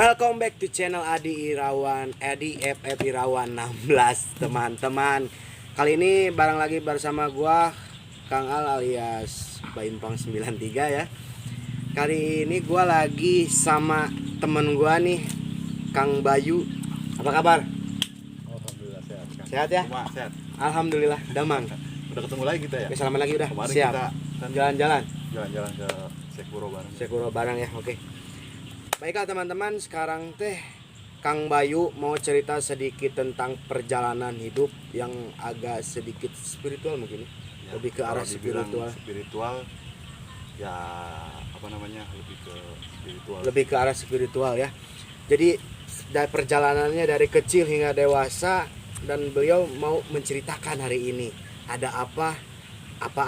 Welcome back to channel Adi Irawan, Adi FF Irawan 16 teman-teman. Kali ini bareng lagi bersama gua Kang Al alias Baimpang 93 ya. Kali ini gua lagi sama temen gua nih, Kang Bayu. Apa kabar? Alhamdulillah sehat. Kang. Sehat ya? Cuma sehat. Alhamdulillah, damang. Udah ketemu lagi kita ya? Oke, selamat lagi udah. Kemarin Siap. kita kan Jalan-jalan. jalan-jalan ke Sekuro bareng. Sekuro barang ya, oke. Baiklah teman-teman, sekarang teh Kang Bayu mau cerita sedikit tentang perjalanan hidup yang agak sedikit spiritual mungkin. Ya, Lebih ke arah kalau dibilang spiritual. Spiritual ya apa namanya? Lebih ke spiritual. Lebih ke arah spiritual ya. Jadi dari perjalanannya dari kecil hingga dewasa, dan beliau mau menceritakan hari ini ada apa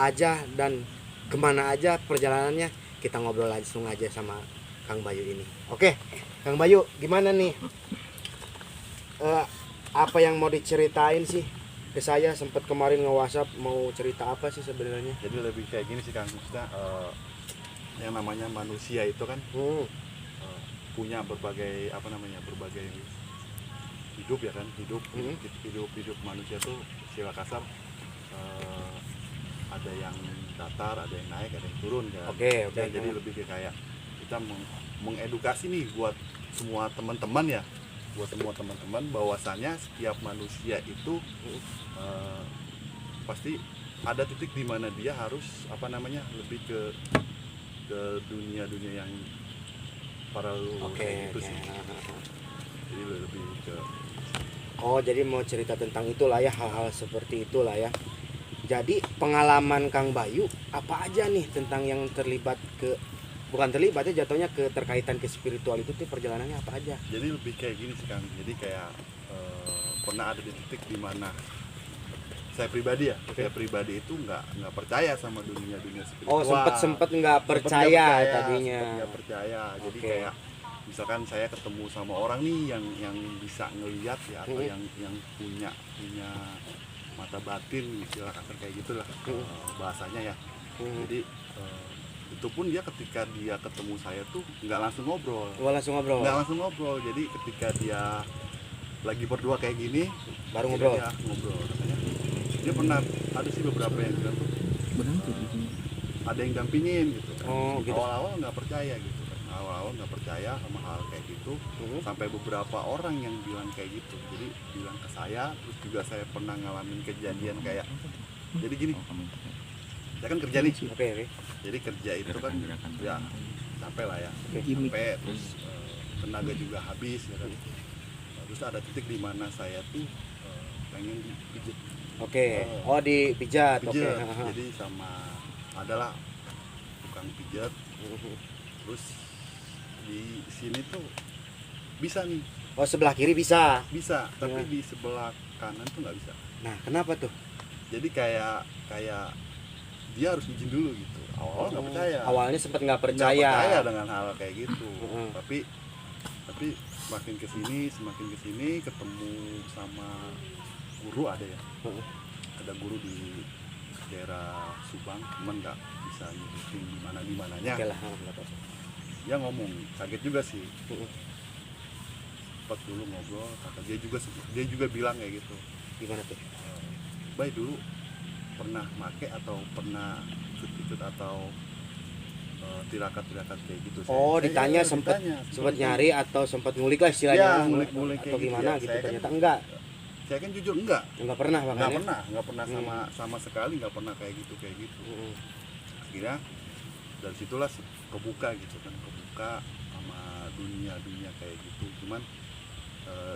aja dan kemana aja perjalanannya. Kita ngobrol langsung aja sama Kang Bayu ini. Oke, Kang Bayu, gimana nih? Apa yang mau diceritain sih ke saya? Sempat kemarin nge-WhatsApp mau cerita apa sih sebenarnya? Jadi lebih kayak gini sih Kang, maksudnya yang namanya manusia itu kan punya berbagai apa namanya? Berbagai hidup ya kan, hidup manusia tuh istilah kasar ada yang datar, ada yang naik, ada yang turun kan. Oke. Jadi lebih ke kayak kita mengedukasi nih buat semua teman-teman ya, buat semua teman-teman bahwasanya setiap manusia itu pasti ada titik di mana dia harus apa namanya lebih ke dunia yang paralel itu sih. Jadi lebih ke Jadi mau cerita tentang itulah ya, hal-hal seperti itulah ya. Jadi pengalaman Kang Bayu apa aja nih tentang yang terlibat bukan terlibat ya, jatuhnya ke terkaitan ke spiritual itu tuh perjalanannya apa aja? Jadi lebih kayak gini sih Kang. Jadi kayak pernah ada di titik di mana saya pribadi ya, saya pribadi itu nggak percaya sama dunia spiritual. Sempet nggak percaya tadinya. Nggak percaya. Jadi Oke. kayak misalkan saya ketemu sama orang nih yang bisa ngelihat ya, atau yang punya mata batin, istilah kasar kayak gitulah bahasanya ya. Jadi itu pun dia ketika dia ketemu saya tuh nggak langsung ngobrol. Nggak langsung ngobrol. Jadi ketika dia lagi berdua kayak gini Baru ngobrol. Dia ngobrol katanya. Dia pernah ada sih beberapa yang bilang tuh ada yang dampingin gitu kan. Gitu. Awal-awal nggak percaya gitu kan. Awal-awal nggak percaya sama hal kayak gitu. Sampai beberapa orang yang bilang kayak gitu. Jadi bilang ke saya, terus juga saya pernah ngalamin kejadian kayak jadi gini. Saya kan kerja nih. Oke. Jadi kerja itu kan ya capek lah ya. Capek terus tenaga juga habis ya kan. Terus ada titik di mana saya tuh pengen dipijit. Oke. Dipijat. Oke. Jadi sama adalah tukang pijat. Terus di sini tuh bisa nih. Sebelah kiri bisa. Bisa, tapi di sebelah kanan tuh nggak bisa. Nah, kenapa tuh? Jadi kayak dia harus izin dulu gitu. Awalnya nggak percaya. Awalnya sempat nggak Nggak percaya. percaya dengan hal kayak gitu. Tapi semakin kesini ketemu sama guru ada ya. Ada guru di daerah Subang, cuman nggak bisa nyebutin di mananya. Oke lah. Dia ngomong, kaget juga sih. Pas dulu ngobrol, kata dia juga bilang kayak gitu. Gimana tuh? Bay dulu pernah make atau pernah ikut atau tirakat kayak gitu. Ditanya sempat nyari atau sempat ngulik lah istilahnya. Ya, ngulik atau kayak gimana gitu. gitu. Saya Ternyata kan, enggak. Saya kan jujur enggak Pernah makanya. nggak pernah sama sekali nggak pernah kayak gitu. Akhirnya dari situlah kebuka gitu kan, sama dunia kayak gitu. Cuman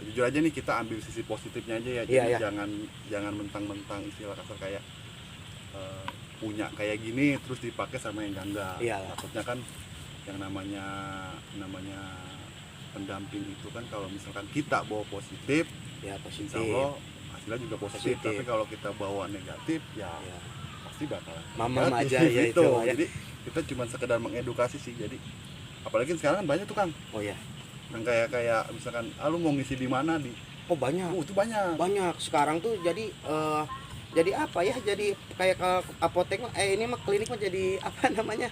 jujur aja nih, kita ambil sisi positifnya aja ya. Jadi jangan mentang-mentang istilah kasar kayak punya kayak gini terus dipakai sama yang enggak. Takutnya kan yang namanya pendamping itu kan, kalau misalkan kita bawa positif, insya Allah hasilnya juga positif. Tapi kalau kita bawa negatif ya pasti bakal mamam aja ya itu. Ya. Jadi kita cuma sekedar mengedukasi sih. Jadi apalagi sekarang kan banyak tuh Kang. Yang kayak misalkan lu mau ngisi di mana di banyak. Itu banyak Sekarang tuh jadi apa ya, jadi kayak apotek ini mah klinik mah jadi apa namanya,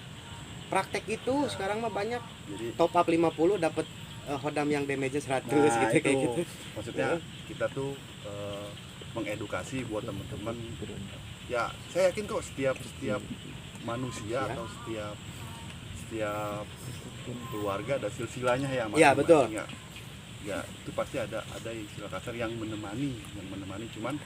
praktek itu. Sekarang mah banyak. Jadi top up 50 dapat hodam yang damage-nya 100 Nah, gitu itu kayak gitu. maksudnya kita tuh mengedukasi buat teman-teman. Ya, saya yakin kok setiap manusia Ya. atau setiap keluarga ada silsilahnya ya Iya, betul. ya. Ya, itu pasti ada istilah kasar yang menemani cuman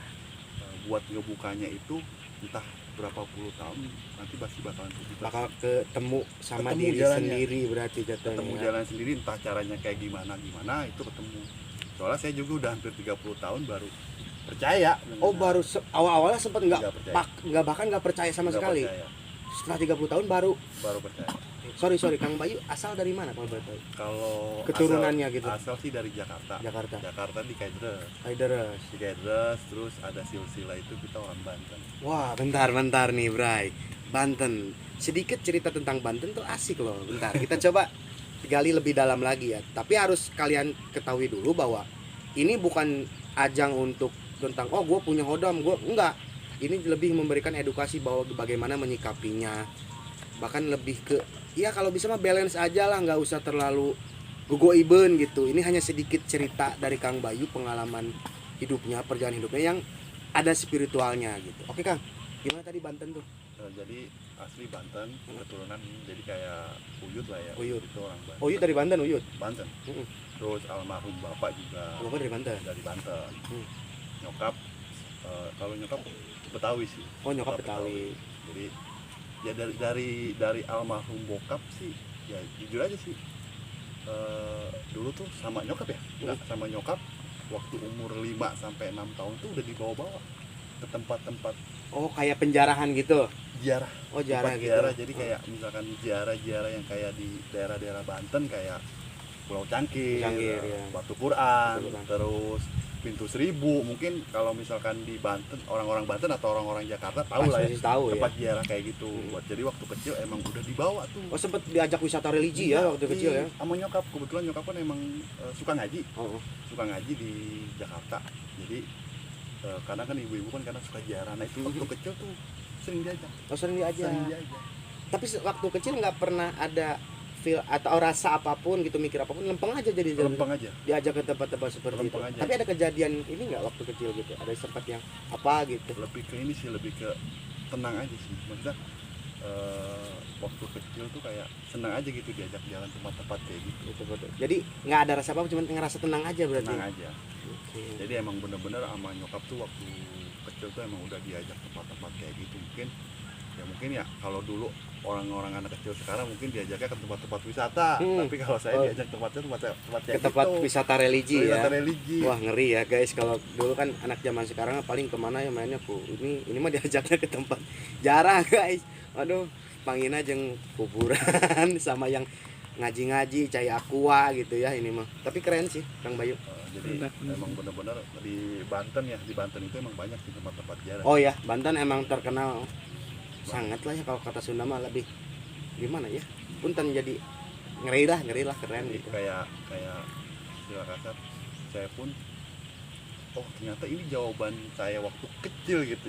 buat ngebukanya itu entah berapa puluh tahun nanti pasti bakalan kebuka. Bakal ketemu sama Ketemu diri jalannya. sendiri berarti jatuhnya. Ketemu jalan sendiri, entah caranya kayak gimana itu ketemu. Soalnya saya juga udah hampir 30 tahun baru percaya. Oh, baru awal-awalnya sempat Nggak percaya. bahkan nggak percaya sama Nggak sekali. percaya, Setelah 30 tahun baru percaya. sorry Kang Bayu asal dari mana kalau boleh tahu? Kalau Keturunannya gitu. asal sih dari Jakarta di Kaidres. Kaideres. Di Kaidres, terus ada silsilah itu kita orang Banten. Wah, bentar nih, Bray. Banten. Sedikit cerita tentang Banten tuh asik loh. Bentar, kita coba gali lebih dalam lagi ya. Tapi harus kalian ketahui dulu bahwa ini bukan ajang untuk tentang oh gue punya hodam, gue enggak. Ini lebih memberikan edukasi bahwa bagaimana menyikapinya. Bahkan lebih ke ya kalau bisa mah balance aja lah, nggak usah terlalu gogoiben gitu. Ini hanya sedikit cerita dari Kang Bayu, pengalaman hidupnya, perjalanan hidupnya yang ada spiritualnya gitu. Oke Kang, gimana tadi Banten tuh? Jadi asli Banten, keturunan jadi kayak Uyut lah ya. Uyut. Itu orang Banten. Oh, Uyut dari Banten, Uyut. Banten. Mm-mm. Terus almarhum bapak juga Bapak dari Banten. dari Banten. Hmm. Nyokap kalau nyokap Betawi sih. Oh, nyokap Betawi. Jadi ya dari almarhum bokap sih ya jujur aja sih dulu tuh sama nyokap ya. Nggak, sama nyokap waktu umur 5 sampai 6 tahun tuh udah dibawa-bawa ke tempat-tempat Oh, kayak penjarahan gitu. ziarah. Oh, jarah Tempat gitu. ziarah, jadi kayak misalkan ziarah yang kayak di daerah-daerah Banten kayak Pulau Cangkir, Ya. Batu Quran, Batu Quran. terus Pintu Seribu. Mungkin kalau misalkan di Banten, orang-orang Banten atau orang-orang Jakarta tahu lah ya Pasti tahu ya. tempat ziarah kayak gitu. Jadi waktu kecil emang udah dibawa tuh. Oh, sempat diajak wisata religi ya waktu kecil ya. Sama nyokap, kebetulan nyokap kan emang suka ngaji. Oh. Suka ngaji di Jakarta. Jadi karena kan ibu-ibu kan karena suka ziarah. Nah itu waktu kecil tuh sering diajak. Oh, sering diajak. Sering diajak. Tapi waktu kecil nggak pernah ada feel atau rasa apapun gitu, mikir apapun, lempeng aja jadi Lempeng aja. diajak ke tempat-tempat seperti itu. Lempeng aja. Tapi ada kejadian ini nggak waktu kecil gitu? Ada sempat yang apa gitu? Lebih ke ini sih, lebih ke tenang aja sih. Maksudnya waktu kecil tuh kayak senang aja gitu diajak jalan tempat-tempat kayak gitu. Betul. Jadi nggak ada rasa apa, cuma ngerasa tenang aja berarti. Tenang aja. Oke. Jadi emang bener-bener sama nyokap tuh waktu kecil tuh emang udah diajak tempat-tempat kayak gitu. Mungkin ya kalau dulu orang-orang anak kecil sekarang mungkin diajaknya ke tempat-tempat wisata, tapi kalau saya diajak tempat kayak Ke tempat gitu. wisata religi ya. Wisata religi. Wah, ngeri ya guys, kalau dulu kan anak zaman sekarang paling kemana ya mainnya ini mah diajaknya ke tempat jarang guys. Waduh, pangina jeung kuburan sama yang ngaji-ngaji cai aqua gitu ya ini mah. Tapi keren sih Kang Bayu. Jadi emang bener-bener di Banten itu emang banyak sih tempat-tempat ziarah. Oh ya, Banten emang terkenal sangat lah ya, kalau kata Sunda mah lebih gimana ya? Punten jadi ngeri lah keren Jadi gitu. kayak istilah kasar, saya pun oh ternyata ini jawaban saya waktu kecil gitu.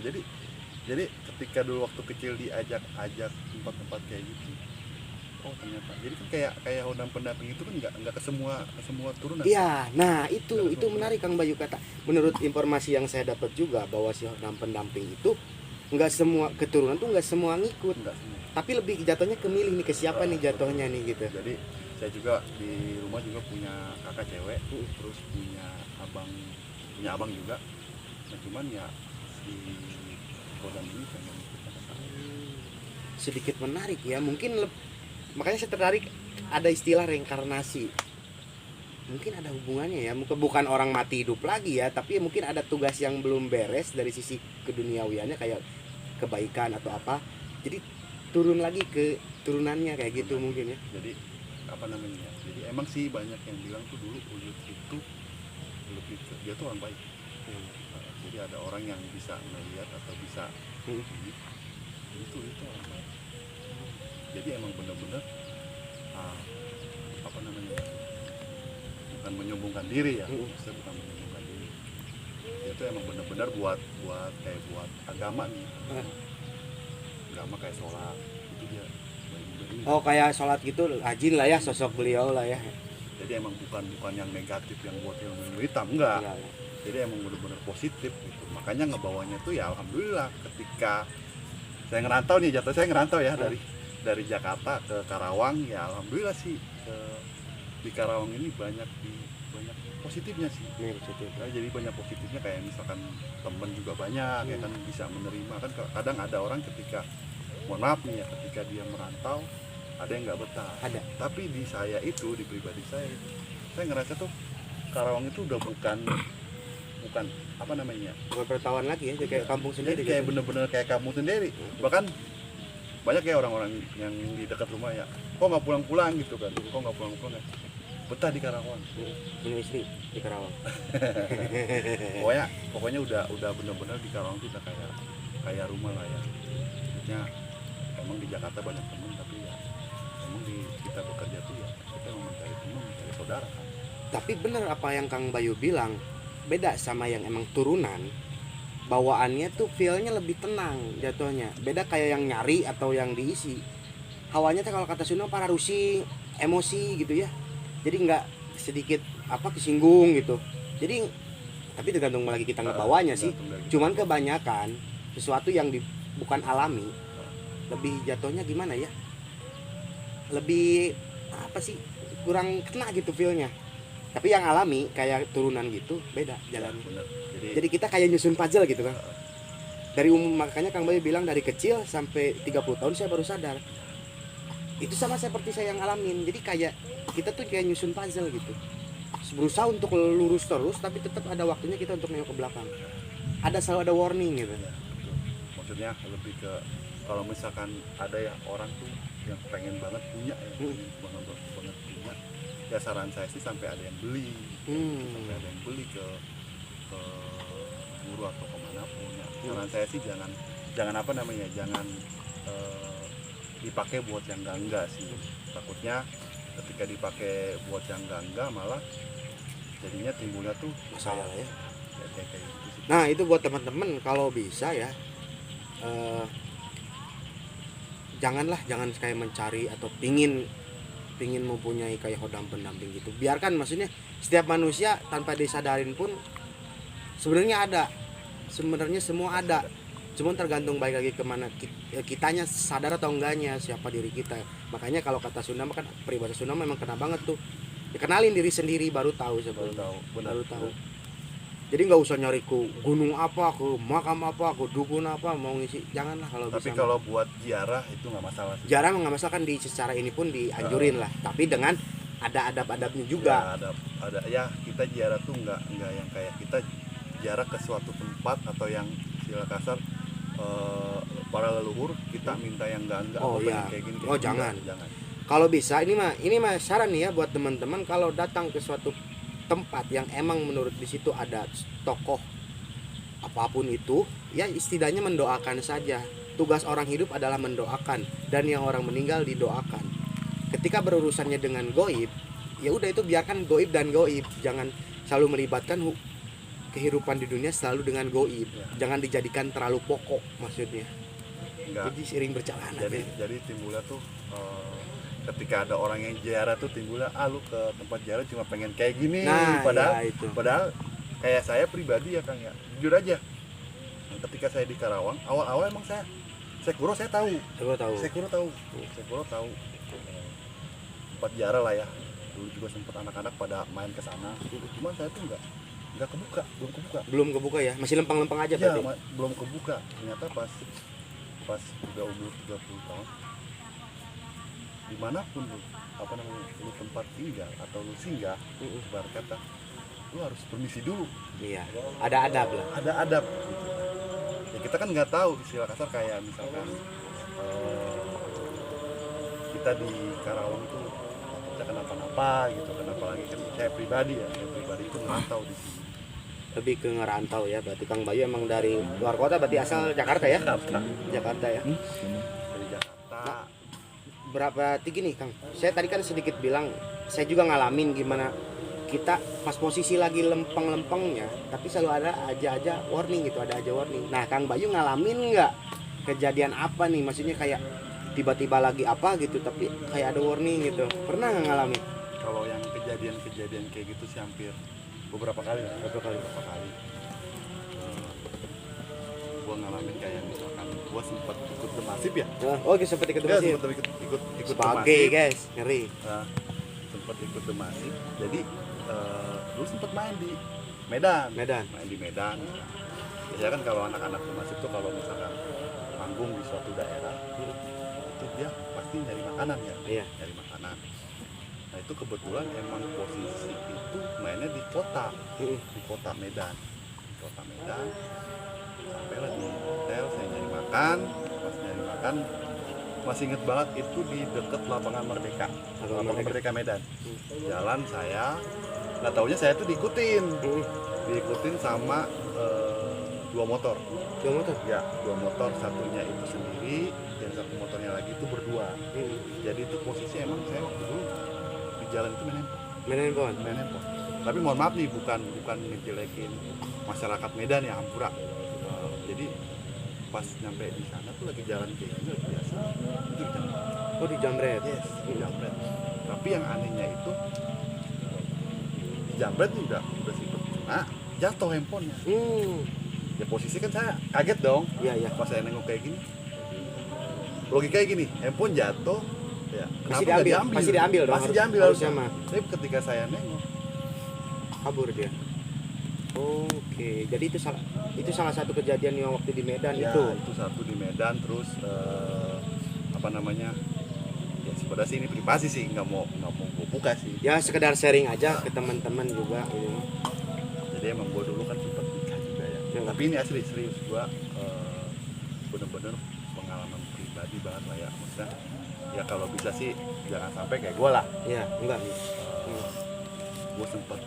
Jadi ketika dulu waktu kecil diajak tempat-tempat kayak gitu, oh ternyata jadi kan kayak hodam pendamping itu kan nggak ke semua turunan. Iya, nah itu menarik Kang Bayu kata. Menurut informasi yang saya dapat juga bahwa si hodam pendamping itu nggak semua keturunan tuh nggak semua ngikut. Nggak semua. Tapi lebih jatuhnya ke milih nih, ke siapa nih jatuhnya nih gitu. Jadi saya juga di rumah juga punya kakak cewek, terus punya abang juga. Nah cuman ya si hodam ini pengen ikut sama saya. Sedikit menarik ya, mungkin makanya saya tertarik ada istilah reinkarnasi. Mungkin ada hubungannya ya, bukan orang mati hidup lagi ya, tapi mungkin ada tugas yang belum beres dari sisi keduniawiannya kayak kebaikan atau apa. Jadi turun lagi ke turunannya kayak gitu mungkin ya. Jadi apa namanya ya? Jadi emang sih banyak yang bilang tuh dulu Uyut itu lebih dia tuh orang baik. Jadi ada orang yang bisa melihat atau bisa itu orang baik. Jadi emang benar-benar apa namanya ya? Bukan menyombongkan diri ya, maksudnya bukan menyombongkan diri. Itu emang benar-benar buat agama nih. Agama kayak sholat itu dia. Oh, kayak sholat gitu rajin lah ya sosok beliau lah ya. Jadi emang bukan yang negatif yang buat ilmu hitam, enggak. Enggak. Jadi emang bener-bener positif gitu. Makanya ngebawanya tuh ya alhamdulillah ketika saya ngerantau nih, jatuh saya ngerantau ya dari Jakarta ke Karawang, ya alhamdulillah sih di Karawang ini banyak positifnya sih. Ini positif. Ya, jadi banyak positifnya, kayak misalkan temen juga banyak ya kan, bisa menerima kan. Kadang ada orang ketika, mohon maaf nih ya, ketika dia merantau ada yang nggak betah. Ada. Tapi di saya itu, di pribadi saya itu, saya ngerasa tuh Karawang itu udah bukan apa namanya, Bukan pertawan lagi ya, jadi kayak kampung sendiri. jadi kayak gitu. bener-bener kayak kamu sendiri. Bahkan banyak ya orang-orang yang di dekat rumah ya, kok nggak pulang-pulang gitu kan, kok nggak pulang-pulang ya, betah di Karawang. Punya istri di Karawang. pokoknya udah bener-bener di Karawang tuh udah kayak rumah lah ya. Maksudnya emang di Jakarta banyak temen, tapi ya emang di kita bekerja tuh ya kita mau mencari temen, mencari saudara kan. Tapi bener apa yang Kang Bayu bilang, beda sama yang emang turunan. Bawaannya tuh feel-nya lebih tenang jatuhnya. Beda kayak yang nyari atau yang diisi. Hawanya tuh kalau kata Sunda pararusi, emosi gitu ya. Jadi nggak sedikit kesinggung gitu. Jadi tapi tergantung lagi kita ngebawanya sih. Tergantung dari Cuman kebanyakan sesuatu yang bukan alami, lebih jatuhnya gimana ya? Lebih kurang kena gitu feel-nya. Tapi yang alami kayak turunan gitu beda jalannya. bener. Jadi kita kayak nyusun puzzle gitu kan. Makanya Kang Bayu bilang dari kecil sampai 30 tahun saya baru sadar. Itu sama seperti saya yang ngalamin. Jadi kayak kita tuh kayak nyusun puzzle gitu. Berusaha untuk lurus terus tapi tetap ada waktunya kita untuk nengok ke belakang. Selalu ada warning gitu. Ya, betul. Maksudnya lebih ke kalau misalkan ada ya orang tuh yang pengen banget punya ya, pengen banget punya, ya saran saya sih sampai ada yang beli, sampai ada yang beli ke guru atau kemanapun ya. Saran saya sih jangan jangan dipakai buat yang enggak sih. Takutnya ketika dipakai buat yang enggak malah jadinya timbulnya tuh Masalah ya. kayak gitu sih. Nah itu buat teman-teman kalau bisa ya jangan kayak mencari atau pingin mempunyai kayak hodam pendamping gitu. Biarkan, maksudnya setiap manusia tanpa disadarin pun sebenarnya semua ada. Cuma tergantung baik lagi kemana kitanya sadar atau enggaknya siapa diri kita. Makanya kalau kata Sunda kan peribahasa Sunda memang kena banget tuh. Dikenalin diri sendiri baru tahu sebenarnya. Baru tahu. Jadi nggak usah nyari ke gunung apa, ke makam apa, ke dukun apa, mau ngisi, janganlah kalau Tapi bisa. kalau buat ziarah itu nggak masalah sih. Jarang nggak masalah kan secara ini pun dianjurin lah, tapi dengan ada adab-adabnya juga. Ya, ada ya, kita ziarah tuh nggak yang kayak kita ziarah ke suatu tempat atau yang istilah kasar para leluhur kita minta yang enggak Oh apa, iya. kayak gini. Oh, jangan. Kalau bisa ini mah saran nih ya buat teman-teman, kalau datang ke suatu tempat yang emang menurut di situ ada tokoh apapun itu, ya setidaknya mendoakan saja. Tugas orang hidup adalah mendoakan, dan yang orang meninggal didoakan. Ketika berurusannya dengan goib, ya udah itu biarkan goib dan goib. Jangan selalu melibatkan kehidupan di dunia selalu dengan goib. Jangan dijadikan terlalu pokok maksudnya. Enggak. Jadi sering berjalan. Jadi timbulnya tuh ketika ada orang yang ziarah tuh timbulnya lu ke tempat ziarah cuma pengen kayak gini, padahal ya itu. padahal kayak saya pribadi ya Kang ya, jujur aja, ketika saya di Karawang awal-awal emang saya Kuro tahu tempat ziarah lah ya, dulu juga sempat anak-anak pada main ke sana, cuman saya tuh belum kebuka ya, masih lempeng-lempeng aja ya, berarti. belum kebuka. Ternyata pas udah umur 30 tahun, dimanapun lu tempat tinggal atau lu singgah, ibarat kata lu harus permisi dulu. Iya, ada adab lah. Ada adab gitu. Ya kita kan nggak tahu istilah kasar kayak misalkan kita di Karawang tuh kita kenapa-napa gitu, kenapa lagi kan saya pribadi itu merantau di sini. Lebih ke ngerantau ya, berarti Kang Bayu emang dari luar kota, berarti asal Jakarta ya? Jakarta ya. Dari Jakarta. Nah, berapa tinggi nih Kang? Saya tadi kan sedikit bilang, saya juga ngalamin gimana kita pas posisi lagi lempeng-lempengnya, tapi selalu ada aja warning gitu, ada aja warning. Nah Kang Bayu ngalamin nggak kejadian apa nih? Maksudnya kayak tiba-tiba lagi apa gitu, tapi kayak ada warning gitu. Pernah nggak ngalamin? Kalau yang kejadian kejadian kayak gitu sih hampir beberapa kali lah. Beberapa kali. Gua ngalamin kayak misalkan gua sempat ikut The Massive ya. Oh, sempat ikut Enggak, masih. sempat ikut The Sebagai Massive. guys, ngeri. Nah, sempat ikut The Massive. Jadi dulu sempat main di Medan. Main di Medan. Biasanya kan kalau anak-anak The Massive tuh kalau misalkan manggung di suatu daerah, itu dia pasti nyari makanan ya. Iya. Nyari makanan. Nah, itu kebetulan emang posisi itu mainnya di kota. Di kota Medan. Di kota Medan. Sampailah di hotel, saya nyari makan. Pas nyari makan, masih inget banget itu di deket lapangan Merdeka. Lapangan Merdeka Medan. Jalan saya, nggak taunya saya tuh diikutin sama dua motor. Ya, dua motor, satunya itu sendiri, yang satu motornya lagi itu berdua. Jadi itu posisi emang saya waktu dulu di jalan itu main handphone. Tapi mohon maaf nih, bukan ngejelekin masyarakat Medan ya, Hampura. Jadi pas nyampe di sana tuh lagi jalan kayak gini lagi biasa, itu dijamret. Oh, dijamret. Yes, dijamret. Tapi yang anehnya itu dijamret nih udah sipet kena, jatuh handphonenya. Ya posisi kan saya kaget dong. Iya. Pas saya nengok kayak gini, logikanya gini, handphone jatuh, ya Pasti diambil dong. Pasti diambil harusnya mah. Tapi ketika saya nengok, Kabur dia. Oke, jadi itu salah satu kejadian yang waktu di Medan ya, itu. itu satu di Medan. Terus apa namanya? Ya sebenarnya sih ini privasi sih, nggak mau gue buka sih. Ya sekedar sharing aja ke teman-teman juga ini. Jadi emang gue dulu kan sempat nikah juga ya. Tapi ini asli serius gue bener-bener pengalaman pribadi banget lah ya. Maksudnya ya kalau bisa sih jangan sampai kayak gue lah. Ya, enggak. Gue sempet